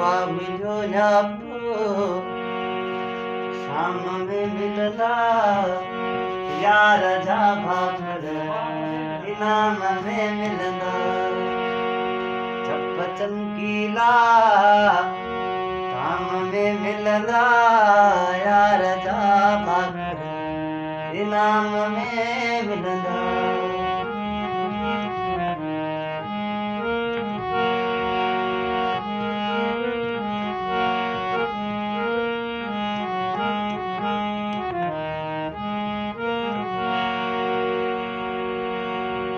मिलियो न्यापो शाम में मिलंदा यार जा भाकर इनाम में मिलंदा चप चमकीला काम में मिलंदा यार जा भाकर इनाम में मिलंदा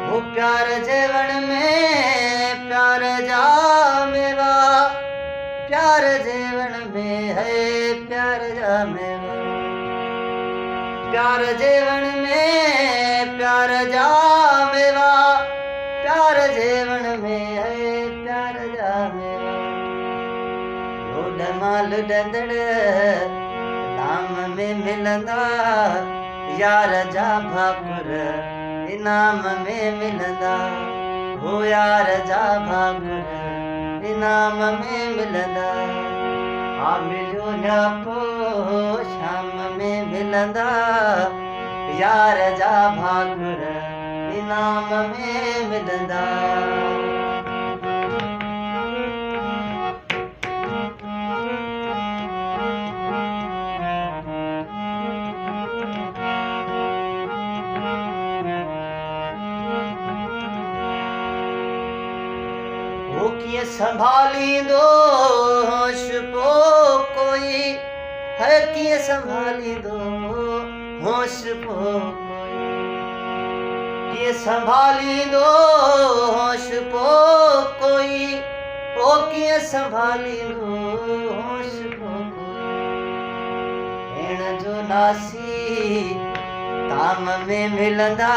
वो प्यार जेवण में प्यार जा मेवा प्यार जेवण में है प्यार जा मेवा प्यार जेवण में प्यार जा मेवा प्यार जेवण में है प्यार जा मेवा लोड माल डंदड़ नाम में मिलंदा यार जा भाकुर इनाम में मिलंदा हो यार जा भाकुर इनाम में मिलंदा आ मिलियो न्यापो शाम में मिलंदा यार जा भाकुर इनाम में मिलंदा वो किए संभाली दो होश पो कोई है किए संभाली दो होश पो कोई किए संभाली दो होश पो कोई ओ किए संभाली दो होश पो कोई एण जो नासी ताम में मिलंदा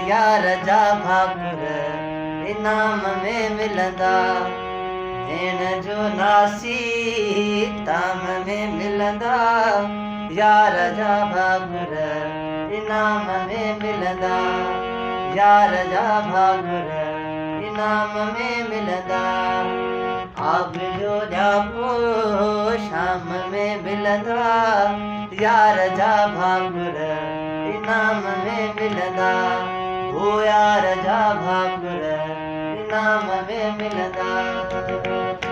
यार जा भाकुर इनाम में मिलंदा भेण जो नासी ताम में मिलंदा यार जा भाकुर इनाम में मिलंदा यार जा भाकुर इनाम में मिलंदा आग जो न्यापो शाम में मिलंदा यार जा भाकुर इनाम में मिलंदा हो यार जा भाकुर इनाम में मिलंदा।